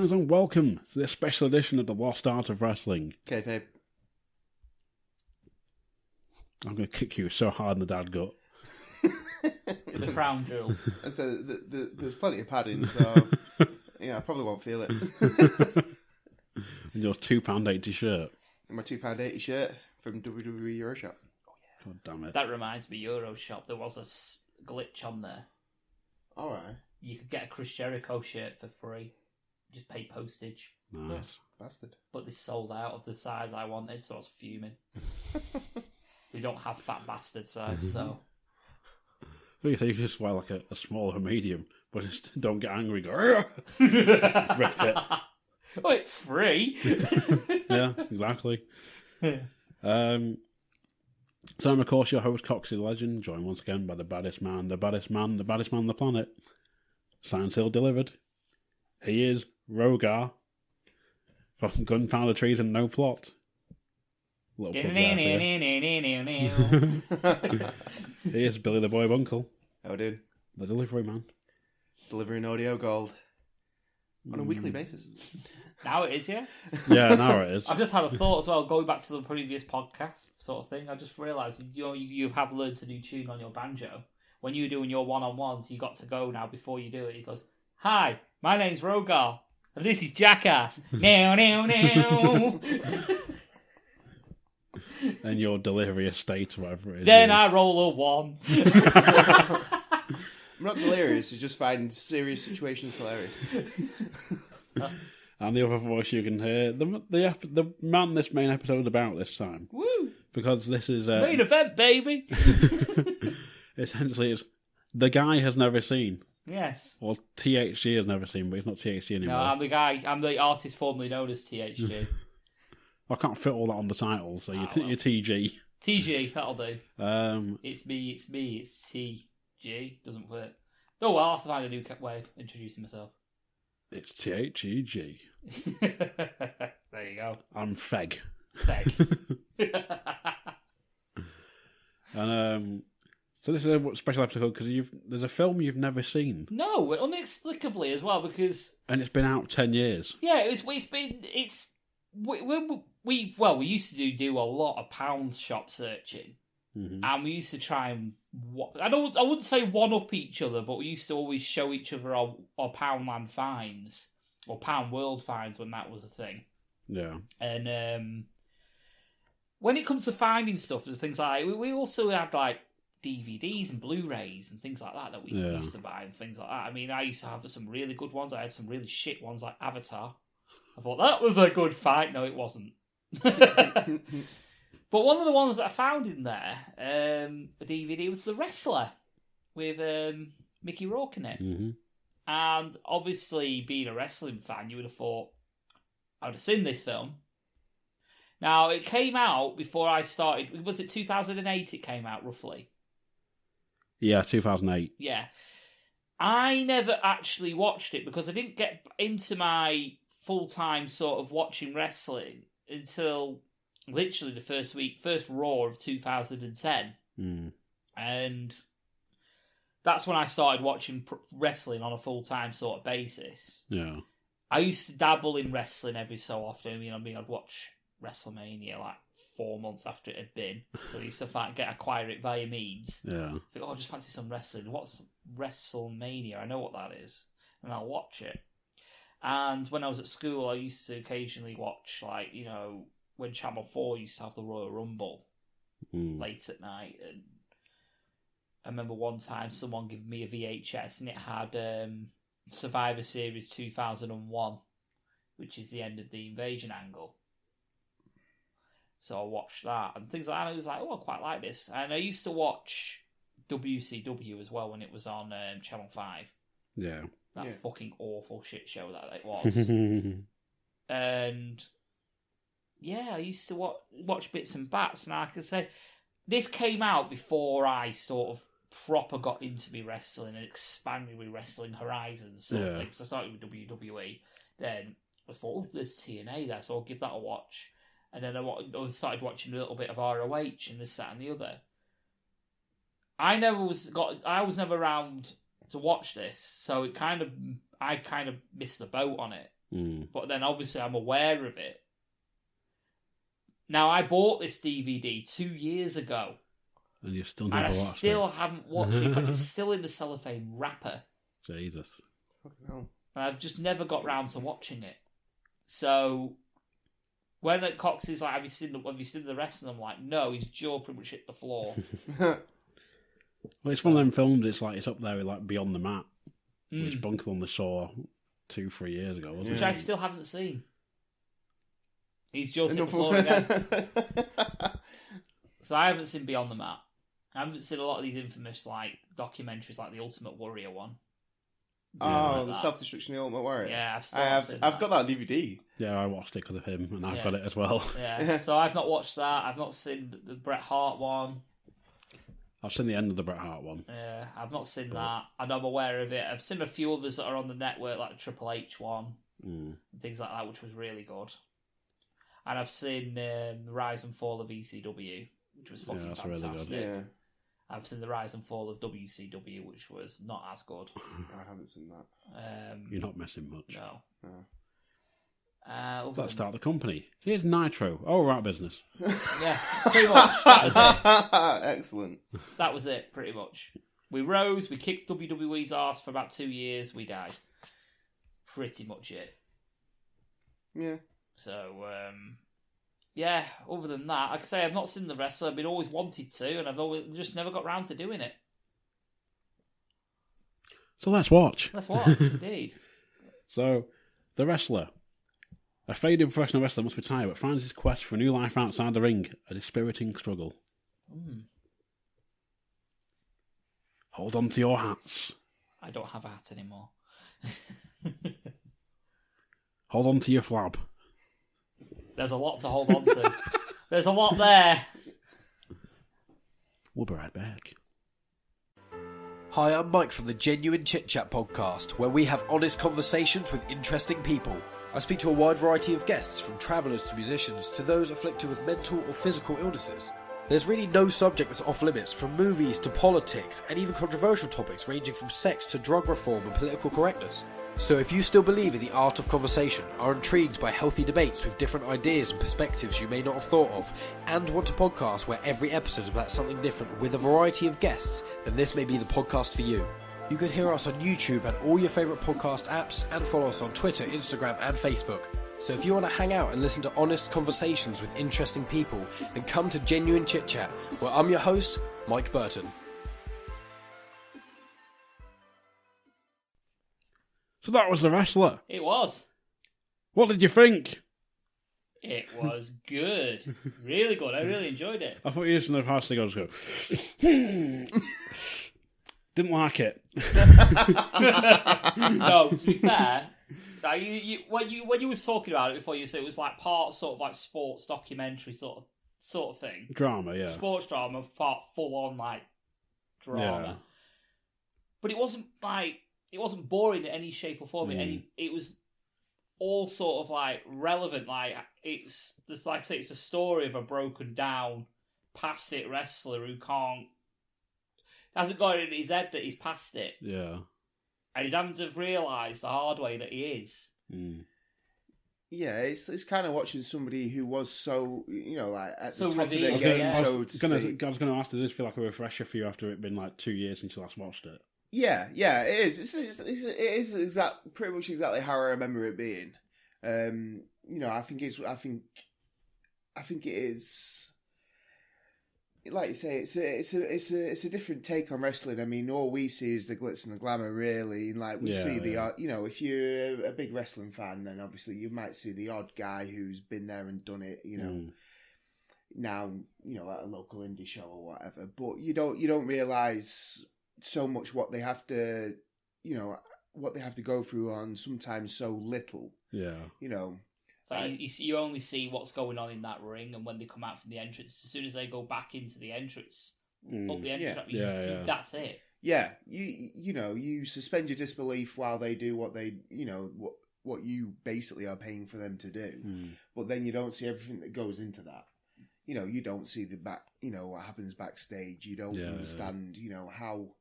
guys, and welcome to this special edition of the Lost Art of Wrestling. Okay, babe. I'm going to kick you so hard in the dad gut. The crown jewel. So there's plenty of padding, so yeah, I probably won't feel it. And your £2.80 shirt. And my £2.80 shirt from WWE Euroshop. God damn it. That reminds me, Euroshop, there was a glitch on there. Alright. You could get a Chris Jericho shirt for free. Just pay postage. Nice. Bastard. But they sold out of the size I wanted, so I was fuming. We don't have fat bastard size, so... So you just wear like a small or medium, but just don't get angry. Go, rip it. Oh, it's free. Yeah, exactly. So I'm, of course, your host, Coxie the Legend, joined once again by the baddest man on the planet. Science Hill delivered. He is Rogar from Gunpowder Trees and No Plot. Little plug there for you. He is Billy the Boy Bunkle. How dude? The delivery man. Delivering audio gold. On a weekly basis. Now it is, yeah? Yeah, now it is. I've just had a thought as well, going back to the previous podcast sort of thing. I just realised you have learned to do tune on your banjo. When you were doing your one-on-ones, you got to go now before you do it. He goes, "Hi, my name's Rogar, and this is Jackass." Now, now, now. And your delivery estate, whatever it is. Then I roll a 1. I'm not delirious, I just find serious situations hilarious. And the other voice you can hear, the man this main episode is about this time. Woo! Because this is... Main event, baby! Essentially, it's the guy has never seen. Yes. Or THG has never seen, but he's not THG anymore. No, I'm the artist formerly known as THG. I can't fit all that on the title, so you're TG. TG, that'll do. It's me, it's TG. Doesn't work. Oh, well, I'll have to find a new way of introducing myself. It's THG. There you go. I'm Feg. Feg. And so this is a special episode because there's a film you've never seen. No, inexplicably as well, because... And it's been out 10 years. Yeah, we used to do a lot of pound shop searching, and we used to try and I wouldn't say one up each other, but we used to always show each other our Poundland finds or Pound World finds when that was a thing. Yeah, and when it comes to finding stuff, there's things like we also had like DVDs and Blu-rays and things like that we used to buy and things like that. I mean, I used to have some really good ones. I had some really shit ones like Avatar. I thought that was a good fight. No, it wasn't. But one of the ones that I found in there, a DVD, was The Wrestler with Mickey Rourke in it. Mm-hmm. And obviously, being a wrestling fan, you would have thought, I would have seen this film. Now, it came out before I started. Was it 2008 it came out, roughly? Yeah, 2008. Yeah. I never actually watched it because I didn't get into my full-time sort of watching wrestling until literally the first Raw of 2010. And that's when I started watching wrestling on a full-time sort of basis. Yeah. I used to dabble in wrestling every so often. I mean, I'd watch WrestleMania like 4 months after it had been. So I used to acquire it via means. Yeah. I think, I just fancy some wrestling. What's WrestleMania? I know what that is. And I'll watch it. And when I was at school, I used to occasionally watch, like, when Channel 4 used to have the Royal Rumble late at night. And I remember one time someone gave me a VHS and it had Survivor Series 2001, which is the end of the invasion angle. So I watched that and things like that. And I was like, I quite like this. And I used to watch WCW as well when it was on Channel 5. Yeah. That fucking awful shit show that it was. And yeah, I used to watch bits and bats, and I can say this came out before I sort of proper got into me wrestling and expanded my wrestling horizons. So I started with WWE. Then I thought, there's TNA there, so I'll give that a watch. And then I started watching a little bit of ROH and this, that, and the other. I was never around to watch this, so I kind of missed the boat on it. But then obviously I'm aware of it. Now, I bought this DVD 2 years ago. And you've still And never I watched still it. haven't watched it. In fact, it's still in the cellophane wrapper. Jesus. Fucking hell. And I've just never got round to watching it. So when Cox is like, have you seen the rest? And I'm like, no, his jaw pretty much hit the floor. Well, it's one of them films. It's like it's up there with like Beyond the Mat, which Bunker only saw 2-3 years ago, wasn't Which it? I still haven't seen. His jaw's hit the floor again. So I haven't seen Beyond the Mat. I haven't seen a lot of these infamous like documentaries, like the Ultimate Warrior one. Oh, the Self-Destruction of the Ultimate Warrior. Yeah, I've got that on DVD. Yeah, I watched it because of him, and I've got it as well. Yeah, so I've not watched that. I've not seen the Bret Hart one. I've seen the end of the Bret Hart one. Yeah, I've not seen that. And I'm aware of it. I've seen a few others that are on the network, like the Triple H one, and things like that, which was really good. And I've seen the Rise and Fall of ECW, which was fucking fantastic. Really good. Yeah. I've seen the Rise and Fall of WCW, which was not as good. I haven't seen that. You're not missing much. No. Let's start the company. Here's Nitro. Oh, right, business. Yeah, pretty much. That was it. Excellent. That was it, pretty much. We rose, we kicked WWE's arse for about 2 years, we died. Pretty much it. Yeah. So, yeah, other than that, like I say, I've not seen the wrestler. I've been always wanted to, and I've always just never got round to doing it. So let's watch. Let's watch, indeed. So, the wrestler. A faded professional wrestler must retire, but finds his quest for a new life outside the ring a dispiriting struggle. Hold on to your hats. I don't have a hat anymore. Hold on to your flab. There's a lot to hold on to. There's a lot there. We'll be right back. Hi, I'm Mike from the Genuine Chit Chat podcast, where we have honest conversations with interesting people. I speak to a wide variety of guests, from travellers to musicians to those afflicted with mental or physical illnesses. There's really no subject that's off limits, from movies to politics and even controversial topics ranging from sex to drug reform and political correctness. So if you still believe in the art of conversation, are intrigued by healthy debates with different ideas and perspectives you may not have thought of, and want a podcast where every episode is about something different with a variety of guests, then this may be the podcast for you. You can hear us on YouTube and all your favourite podcast apps, and follow us on Twitter, Instagram and Facebook. So if you want to hang out and listen to honest conversations with interesting people, then come to Genuine Chit Chat, where I'm your host, Mike Burton. So that was the wrestler. It was. What did you think? It was good. Really good. I really enjoyed it. I thought you listened to the past thing, I was go. Didn't like it. No, to be fair, like when you was talking about it before, you said it was like part sort of like sports documentary sort of thing. Drama, yeah. Sports drama, part full on like drama. Yeah. But it wasn't boring in any shape or form. It was all sort of like relevant. Like it's just like I say, it's a story of a broken down, past it wrestler who hasn't got it in his head that he's past it. Yeah. And he's having to realise the hard way that he is. Yeah, it's kind of watching somebody who was so, like at So the top of their revealed, game, yeah. so to speak. I was going to ask, does this feel like a refresher for you after it been like 2 years since you last watched it? Yeah, it is. It is pretty much exactly how I remember it being. I think it is. Like you say, it's a different take on wrestling. I mean, all we see is the glitz and the glamour, really. And like we see the, if you're a big wrestling fan, then obviously you might see the odd guy who's been there and done it. Now at a local indie show or whatever. But you don't realize so much what they have to, go through on sometimes so little. Yeah. You only see what's going on in that ring, and when they come out from the entrance, as soon as they go back into the entrance, up the entrance, that's it. Yeah, you suspend your disbelief while they do what they, what you basically are paying for them to do. But then you don't see everything that goes into that. You don't see the back, what happens backstage. You don't understand, how,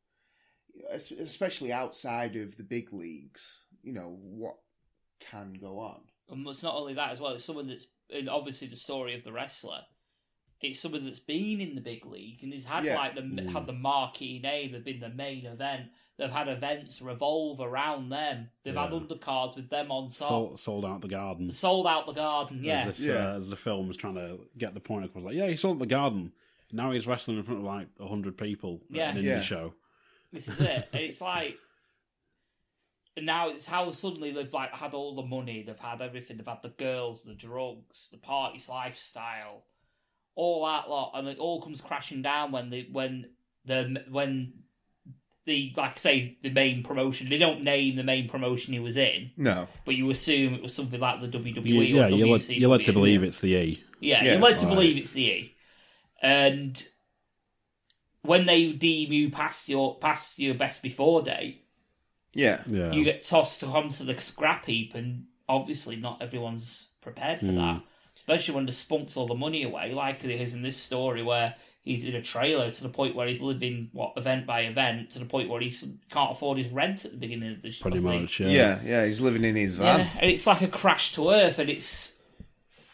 especially outside of the big leagues, can go on. And it's not only that as well. It's someone that's obviously the story of the wrestler. It's someone that's been in the big league and has had had the marquee name. They've been the main event. They've had events revolve around them. They've had undercards with them on top. Sold out the Garden. Sold out the Garden. Yeah. As the film was trying to get the point across, like, he sold the Garden. Now he's wrestling in front of like 100 people at an indie show. This is it. It's like, and now it's how suddenly they've like had all the money. They've had everything. They've had the girls, the drugs, the party's lifestyle. All that lot, and it all comes crashing down when the like I say, the main promotion. They don't name the main promotion he was in. No, but you assume it was something like the WWE or WCW. You're led to believe it's the E. You're led to believe it's the E. And when they deem you past your best before date, you get tossed onto the scrap heap, and obviously not everyone's prepared for that. Especially when they spunked all the money away, like it is in this story where he's in a trailer to the point where he's living, event by event, to the point where he can't afford his rent at the beginning of the show. Pretty much, yeah, he's living in his van. Yeah, and it's like a crash to earth, and it's,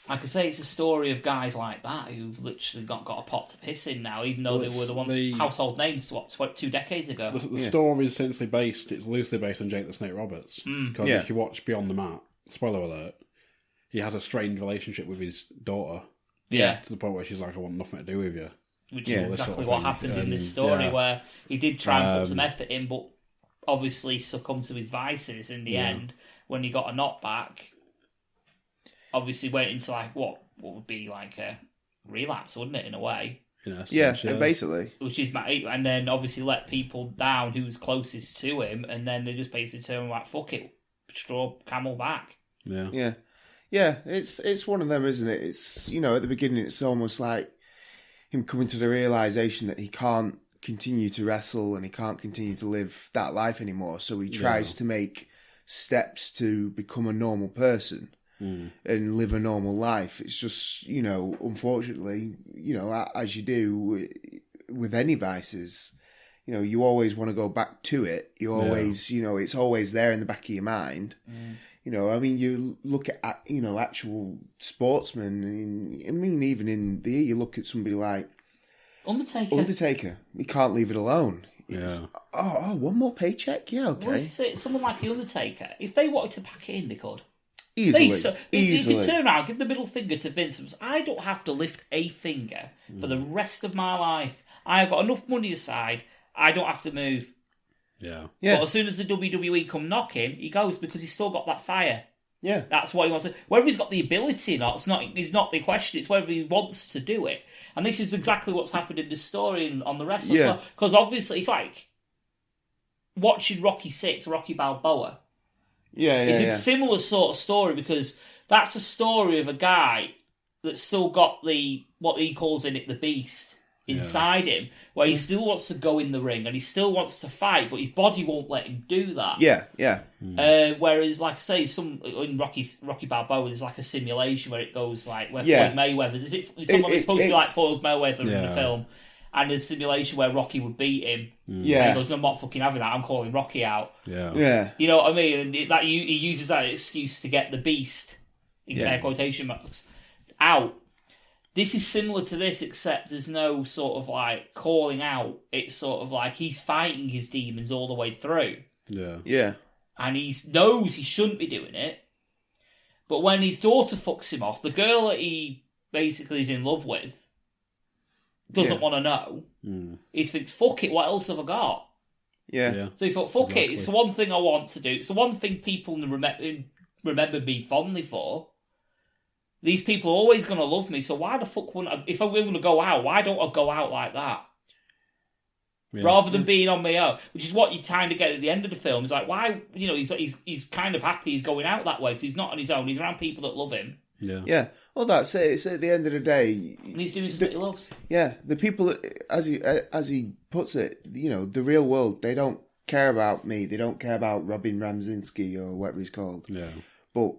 like I say, it's a story of guys like that who've literally got a pot to piss in now, even though they were the household names, 2 decades ago. The story is essentially it's loosely based on Jake the Snake Roberts. Because if you watch Beyond the Mat, spoiler alert, he has a strained relationship with his daughter. Yeah. To the point where she's like, I want nothing to do with you. Which is exactly what happened in this story, where he did try and put some effort in, but obviously succumbed to his vices in the end when he got a knockback. Obviously went into like what would be like a relapse, wouldn't it, in a way? Basically. Which is, and then obviously let people down who was closest to him, and then they just basically turn like, fuck it, straw camel back. Yeah, it's one of them, isn't it? It's, at the beginning, it's almost like him coming to the realisation that he can't continue to wrestle and he can't continue to live that life anymore. So he tries to make steps to become a normal person and live a normal life. It's just, unfortunately, as you do with any vices, you always want to go back to it. You always, it's always there in the back of your mind. You look at, actual sportsmen. Even in you look at somebody like Undertaker. He can't leave it alone. It's, one more paycheck? Yeah, okay. Well, someone like the Undertaker, if they wanted to pack it in, they could. Easily. You can turn around, give the middle finger to Vince. I don't have to lift a finger for the rest of my life. I've got enough money aside. I don't have to move. Yeah. But as soon as the WWE come knocking, he goes because he's still got that fire. Yeah. That's what he wants to. Whether he's got the ability or not, it's not the question. It's whether he wants to do it. And this is exactly what's happened in this story on the wrestler. Yeah. Because obviously it's like watching Rocky VI, Rocky Balboa. It's a similar sort of story, because that's a story of a guy that's still got what he calls in it the beast inside him, where he still wants to go in the ring and he still wants to fight, but his body won't let him do that. Whereas, like I say, in Rocky Balboa, there's like a simulation where it goes like where Floyd Mayweather's. It's supposed to be like Floyd Mayweather in the film, and there's a simulation where Rocky would beat him. And he goes, "I'm not fucking having that. I'm calling Rocky out." You know what I mean? And he uses that excuse to get the beast, in air quotation marks, out. This is similar to this, except there's no sort of like calling out. It's sort of like he's fighting his demons all the way through. And he knows he shouldn't be doing it. But when his daughter fucks him off, the girl that he basically is in love with doesn't want to know. He thinks, fuck it, what else have I got? So he thought, fuck it, it's the one thing I want to do. It's the one thing people remember me fondly for. These people are always going to love me, so why the fuck wouldn't I, if I'm going to go out, why don't I go out like that? Rather than being on my own, which is what you kind of get at the end of the film. It's like, why, he's kind of happy he's going out that way, because he's not on his own, he's around people that love him. Well, that's it. It's at the end of the day. And he's doing something he loves. The people, that, as he puts it, the real world, they don't care about me. They don't care about Robin Ramskull or whatever he's called. But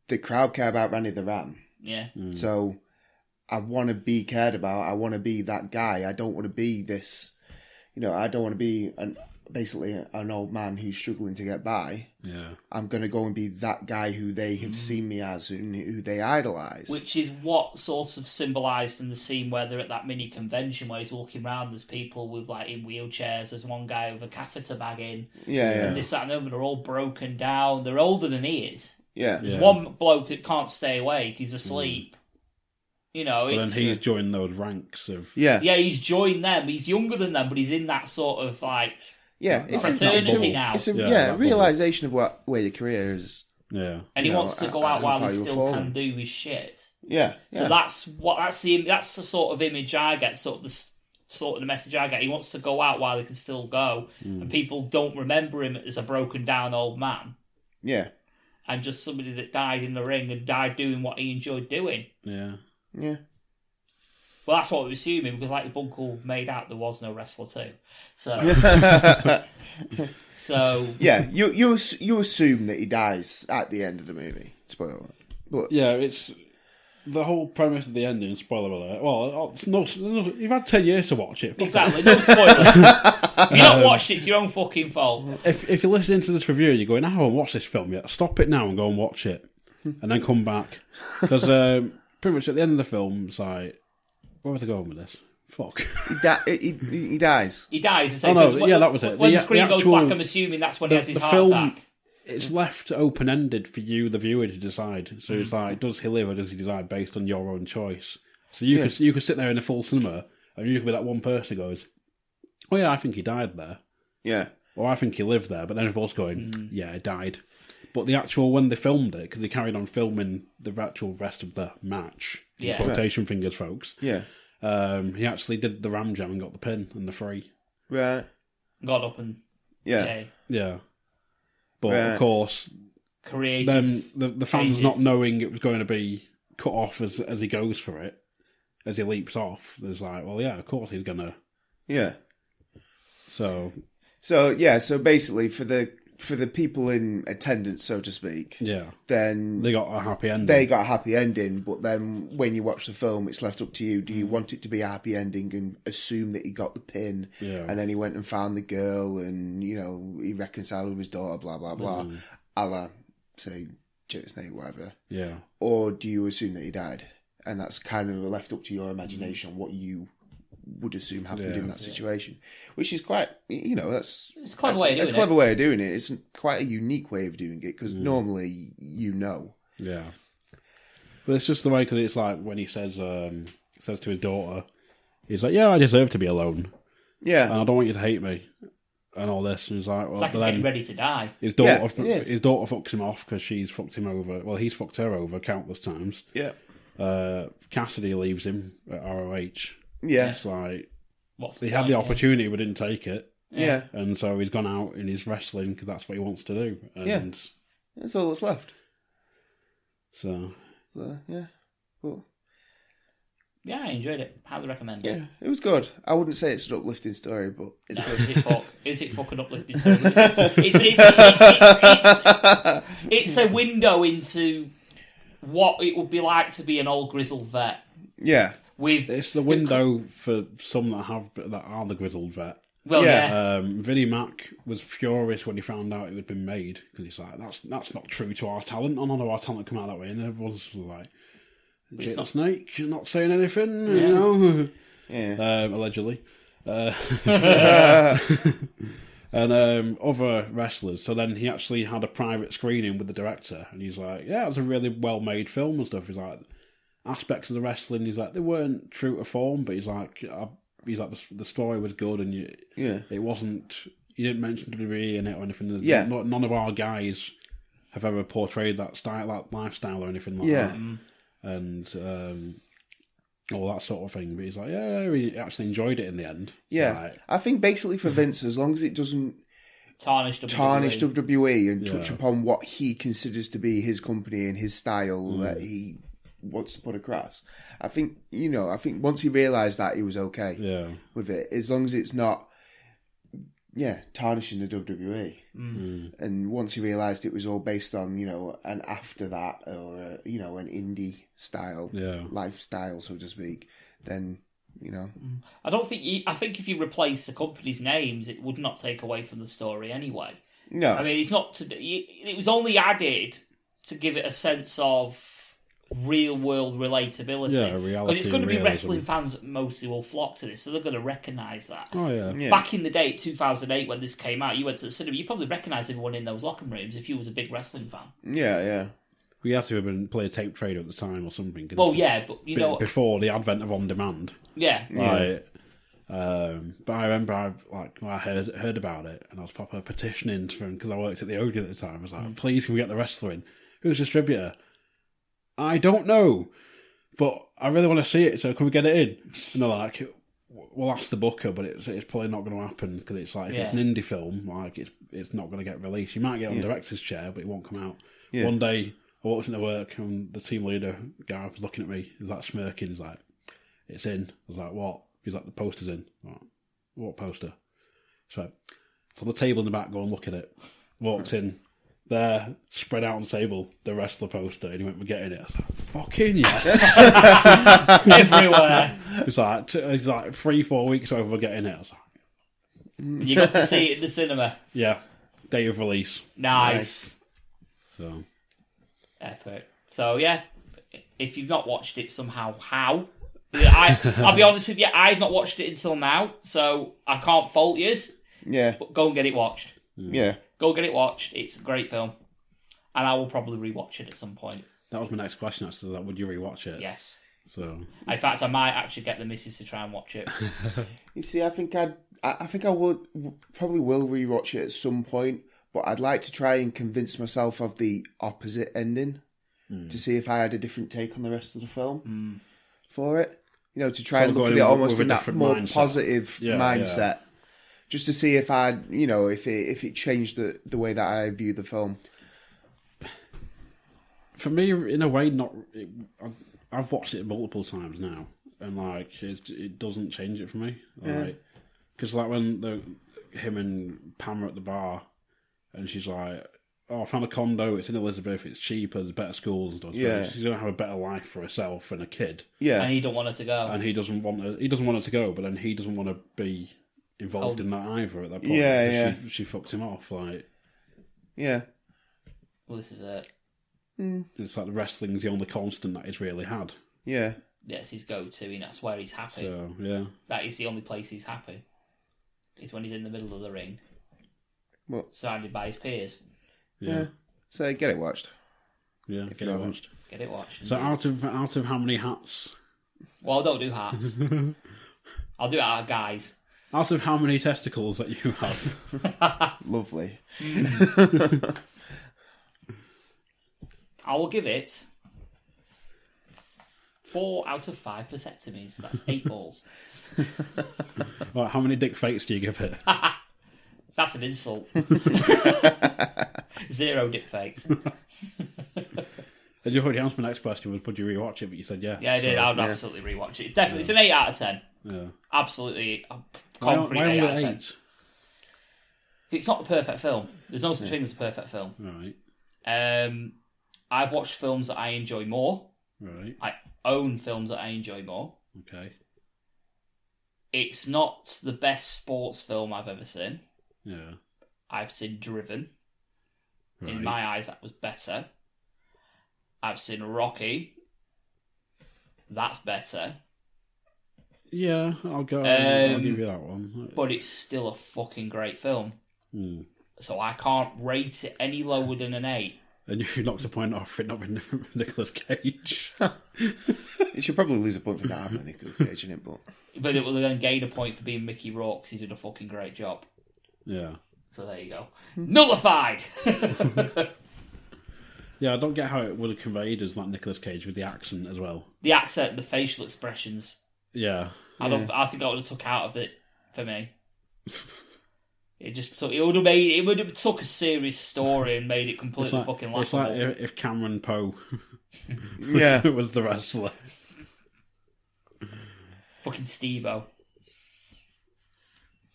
the crowd care about Randy the Ram. So I want to be cared about. I want to be that guy. I don't want to be this. I don't want to be basically an old man who's struggling to get by. Yeah. I'm going to go and be that guy who they have seen me as and who they idolise. Which is what sort of symbolised in the scene where they're at that mini convention where he's walking around. There's people with like in wheelchairs. There's one guy with a catheter bag in. Yeah. And this, that, and the other. They're all broken down. They're older than he is. Yeah. There's one bloke that can't stay awake. He's asleep. You know, But it's... then he's joined those ranks of... Yeah. Yeah, he's joined them. He's younger than them, but he's in that sort of like... Yeah, it's fraternity now. It's a realisation of where your career is. Yeah. And he wants to go out while he still falling. can do his shit. Yeah. So that's the sort of image I get, sort of the message I get. He wants to go out while he can still go, and people don't remember him as a broken down old man. Yeah. And just somebody that died in the ring and died doing what he enjoyed doing. Yeah. Yeah. Well, that's what we're assuming, because like Bunkle made out, there was no Wrestler 2. So... Yeah, you assume that he dies at the end of the movie. Spoiler alert. But yeah, it's... The whole premise of the ending, spoiler alert. Well, it's no, you've had 10 years to watch it. Exactly, no spoilers. If you've not watched it, it's your own fucking fault. If you're listening to this review and you're going, I haven't watched this film yet, stop it now and go and watch it. And then come back. Because pretty much at the end of the film, it's like... Where was I going with this? Fuck. he dies. He dies. Oh, no, yeah, that was it. When the screen goes black, I'm assuming that's when he has his heart attack. It's left open-ended for you, the viewer, to decide. So it's like, does he live or does he die based on your own choice? So you could sit there in a full cinema and you could be that one person who goes, oh yeah, I think he died there. Yeah. Or I think he lived there. But then everyone's going, yeah, he died. But the actual, when they filmed it, because they carried on filming the actual rest of the match, quotation fingers, folks. Yeah. He actually did the ram jam and got the pin and the free. Right. Got up and... Yeah. Yeah. But, of course, creative the fans changes. not knowing it was going to be cut off as he goes for it, as he leaps off, there's like, well, yeah, of course he's going to... Yeah. So basically, for the people in attendance, so to speak, then they got a happy ending. They got a happy ending, but then when you watch the film, it's left up to you. Do you want it to be a happy ending and assume that he got the pin, and then he went and found the girl, and he reconciled with his daughter, blah blah blah, a la say Jake the Snake, whatever. Yeah. Or do you assume that he died, and that's kind of left up to your imagination what you would assume happened in that situation, which is quite, that's... It's a clever way of doing it. A clever way of doing it. It's quite a unique way of doing it, because normally, Yeah. But it's just the way, because it's like when he says to his daughter, he's like, yeah, I deserve to be alone. Yeah. And I don't want you to hate me. And all this. And he's like, well, it's like he's getting ready to die. His daughter fucks him off because she's fucked him over. Well, he's fucked her over countless times. Yeah. Cassidy leaves him at ROH. Yeah. It's like, What's he had the opportunity but didn't take it. Yeah. And so he's gone out and he's wrestling because that's what he wants to do. And that's all that's left. So yeah. Cool. Yeah, I enjoyed it. Highly recommend it. Yeah, it was good. I wouldn't say it's an uplifting story, but it's good. Is it fucking uplifting story? It's a window into what it would be like to be an old grizzled vet. Yeah. It's the window for some that are the grizzled vet. Well, yeah. Vinnie Mac was furious when he found out it had been made, because he's like, that's not true to our talent. None of our talent come out that way, and everyone's like, Jake the Snake, you're not saying anything, allegedly. And other wrestlers. So then he actually had a private screening with the director, and he's like, yeah, it was a really well-made film and stuff. He's like, aspects of the wrestling, he's like, they weren't true to form, but he's like, the story was good, and it wasn't, you didn't mention WWE in it or anything. Yeah. None of our guys have ever portrayed that style, that lifestyle or anything like that. And all that sort of thing. But he's like, yeah, he actually enjoyed it in the end. Yeah. So, like, I think basically for Vince, as long as it doesn't tarnish WWE and touch upon what he considers to be his company and his style that he wants to put across, I think once he realised that, he was okay with it. As long as it's not tarnishing the WWE. And once he realised it was all based on, an after that or, an indie style, lifestyle, so to speak, then, you know. I don't think. I think if you replace the company's names, it would not take away from the story anyway. No, I mean, it's not. It was only added to give it a sense of real world relatability. Yeah, reality. Because it's going to be realism. wrestling fans that mostly will flock to this, so they're going to recognise that. Oh yeah. yeah. Back in the day, 2008, when this came out, you went to the cinema, you probably recognised everyone in those locker rooms if you was a big wrestling fan. Yeah. We had to have been play a tape trader at the time or something. Well, yeah, but you know, before the advent of on demand. yeah. Like, but I remember I heard about it and I was proper petitioning because I worked at the Odeon at the time. I was like, please can we get the wrestler in? Who's the distributor? I don't know, but I really want to see it, so can we get it in? And they're like, we'll ask the booker, but it's probably not going to happen because it's like if it's an indie film, like it's not going to get released. You might get on director's chair, but it won't come out. Yeah. One day I walked into work and the team leader guy was looking at me. He's like smirking. He's like, "It's in." I was like, "What?" He's like, "The poster's in." I'm like, "What poster?" So on the table in the back, go and look at it. Walked in. There, spread out on the table, the wrestler poster, and he went, "We're getting it." I was like, "Fucking yes!" Everywhere. It's like 3-4 weeks over, we're getting it. I was like, You got to see it in the cinema. yeah, day of release. Nice. So Epic. So yeah, if you've not watched it somehow, how? I'll be honest with you, I've not watched it until now, so I can't fault yous. Yeah. But go and get it watched. Yeah. Go get it watched. It's a great film. And I will probably rewatch it at some point. that was my next question. Actually, would you rewatch it? Yes. So In fact, I might actually get the missus to try and watch it. You see, I think I would probably will rewatch it at some point, but I'd like to try and convince myself of the opposite ending to see if I had a different take on the rest of the film for it. You know, to try and look at it almost in that more mindset. Positive mindset. Yeah. Just to see if if it changed the way that I view the film. For me, in a way, not. I've watched it multiple times now, and like it doesn't change it for me. Because when him and Pam are at the bar, and she's like, "Oh, I found a condo. It's in Elizabeth. It's cheaper. There's better schools and stuff. Yeah, she's gonna have a better life for herself and a kid. Yeah, and he don't want her to go. And he doesn't want her. He doesn't want her to go, but then he doesn't want to be involved in that either at that point. Yeah. She fucked him off. Like, yeah. Well, this is it. It's like the wrestling's the only constant that he's really had. Yeah. Yeah, it's his go-to, and that's where he's happy. So, yeah. That is the only place he's happy. It's when he's in the middle of the ring. Well, surrounded by his peers. Yeah. So get it watched. Yeah, get it watched. Get it watched. So out of how many hats? Well, I don't do hats. I'll do it out of guys. Out of how many testicles that you have? Lovely. I will give it 4 out of 5 vasectomies. That's 8 balls. Right, how many dick fakes do you give it? That's an insult. 0 dick fakes. You already answered my next question was, would you rewatch it? But you said yes. Yeah, I did. I would absolutely rewatch it. It's definitely it's an 8 out of 10. Yeah. Absolutely. Concrete why 8 out of 10. 8? It's not the perfect film. There's no such thing as a perfect film. Right. I've watched films that I enjoy more. Right. I own films that I enjoy more. Okay. It's not the best sports film I've ever seen. Yeah. I've seen Driven. Right. In my eyes, that was better. I've seen Rocky. That's better. Yeah, I'll give you that one. But it's still a fucking great film. Mm. So I can't rate it any lower than an 8. And you knocked a point off for it not being Nicolas Cage. You should probably lose a point for not having Nicolas Cage in it, but it will then gain a point for being Mickey Rourke because he did a fucking great job. Yeah. So there you go. Nullified! Yeah, I don't get how it would have conveyed as like Nicolas Cage with the accent as well. The accent, the facial expressions. Yeah. I think that would have took out of it for me. It would have took a serious story and made it completely fucking laughable. It's like if Cameron Poe was the wrestler. Fucking Steve-O.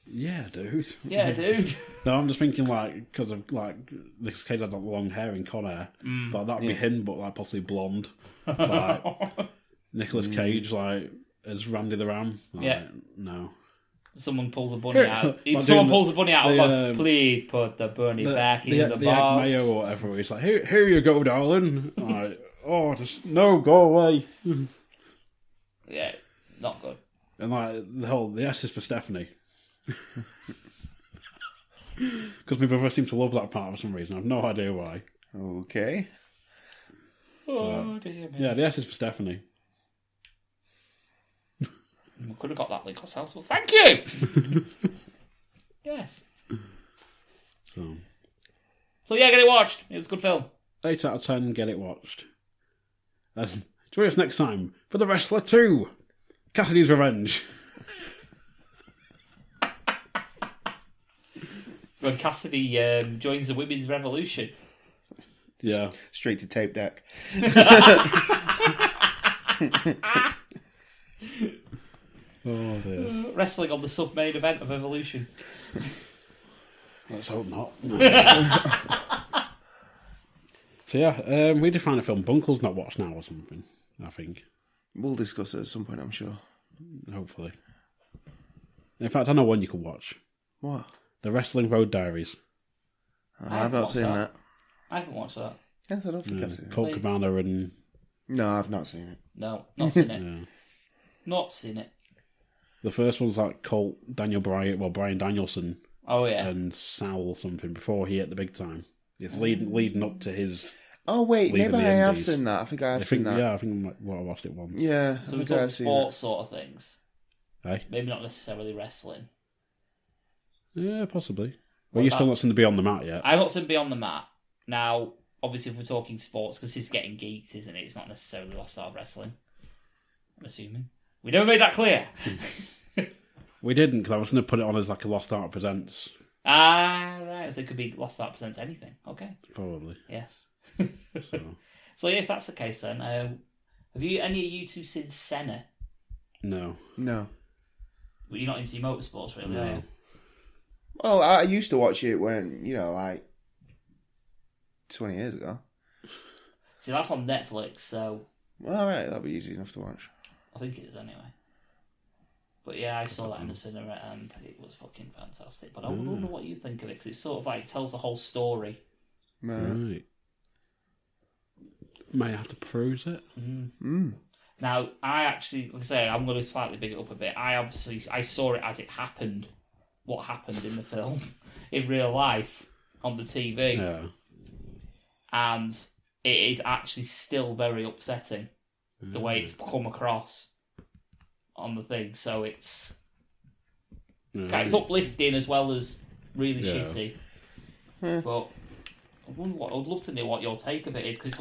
Yeah, dude. Yeah, dude. No, I'm just thinking because of Nicolas Cage had long hair in Con Air, that'd be him, but possibly blonde. Nicolas Cage as Randy the Ram. Yeah. No. Someone pulls a bunny out. Someone pulls a bunny out and goes, please put the bunny back in the box. Egg mayo or whatever. He's like, here you go, darling. I'm like, oh, just no, go away. Yeah, not good. And like the S is for Stephanie. Because my brother seems to love that part for some reason. I have no idea why. Okay. Oh, dear me. Yeah, the S is for Stephanie. We could have got that link ourselves. Well, thank you! Yes. So yeah, get it watched. It was a good film. 8 out of 10, get it watched. Join us next time for The Wrestler 2, Cassidy's Revenge. When Cassidy joins the women's revolution. Yeah. Straight to tape deck. Oh dear. Wrestling on the sub-main event of Evolution. Let's hope not. So yeah, we did find a film Bunkle's not watched now or something, I think. We'll discuss it at some point, I'm sure. Hopefully. In fact, I know one you can watch. What? The Wrestling Road Diaries. I've not seen that. I haven't watched that. Yes, I don't think I've seen it. Colt Cabana and... No, I've not seen it. No, not seen it. Yeah. Not seen it. The first one's like Colt, Brian Danielson. Oh, yeah. And Sal or something before he hit the big time. It's leading up to his... Oh, wait, maybe I have seen that. I think I have seen that. Yeah, I think I watched it once. Yeah. So we're talking sports sort of things. Hey? Maybe not necessarily wrestling. Yeah, possibly. Well, you've still not seen the Beyond the Mat yet. I've not seen Beyond the Mat. Now, obviously, if we're talking sports, because it's getting geeked, isn't it? It's not necessarily the lost art of wrestling. I'm assuming. We never made that clear. We didn't, because I was going to put it on as like a Lost Art Presents. Ah, right. So it could be Lost Art Presents anything. Okay. Probably. Yes. So yeah, if that's the case, then have any of you two seen Senna? No. No. Well, you're not into your motorsports, really, No. are you? Well, I used to watch it when, like 20 years ago. See, that's on Netflix, so... Well, all right, that'll be easy enough to watch. I think it is, anyway. But yeah, I saw that in the cinema, and it was fucking fantastic. But I wonder what you think of it, because it's sort of like, it tells the whole story. Right. May I have to peruse it? Now, I actually, like I say, I'm going to slightly big it up a bit. I saw it as it happened. What happened in the film, in real life, on the TV. Yeah. And it is actually still very upsetting, the way it's come across on the thing. So it's uplifting as well as really shitty. But I would love to know what your take of it is, because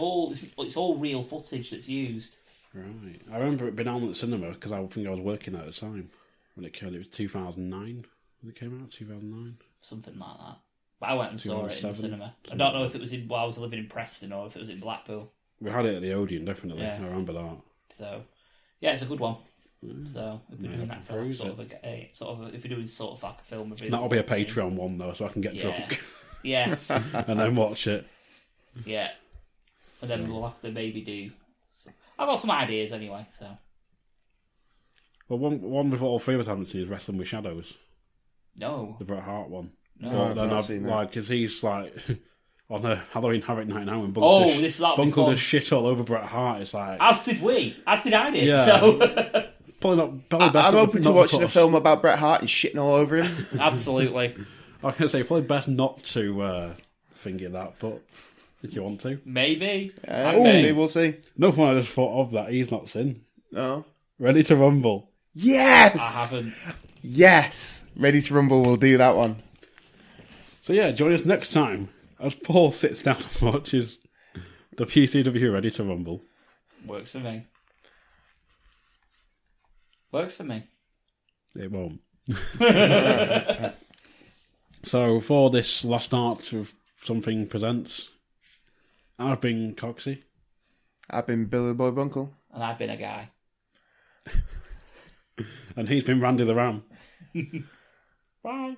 it's all real footage that's used. Right. I remember it being on at the cinema, because I think I was working there at the time when it came. It was 2009 when it came out. 2009. Something like that. But I went and saw it in the cinema. I don't know if it was I was living in Preston or if it was in Blackpool. We had it at the Odeon, definitely. Yeah. I remember that. So, yeah, it's a good one. So, if we're doing that for if you're doing sort of like a film review. That'll be a Patreon one, though, so I can get drunk. Yes. And then watch it. Yeah. And then we'll have to maybe do... I've got some ideas anyway, so... Well, one with all three of us haven't seen is Wrestling with Shadows. No. The Bret Hart one. No, I've not seen that. Like, because he's like... on a Halloween Havoc night now, and Bungle does shit all over Bret Hart. It's like... As did we. As did I did, yeah. So... Probably best I'm open to watching a film about Bret Hart and shitting all over him. Absolutely. I was going to say, probably best not to finger that, but if you want to. Maybe. Maybe, we'll see. No one I just thought of that he's not seen. No. Ready to Rumble. Yes! I haven't. Yes! Ready to Rumble, we'll do that one. So yeah, join us next time as Paul sits down and watches the PCW Ready to Rumble. Works for me. Works for me. It won't. So for this last art of Something Presents, I've been Coxie. I've been Billy Boy Bunkle. And I've been a guy. And he's been Randy the Ram. Bye.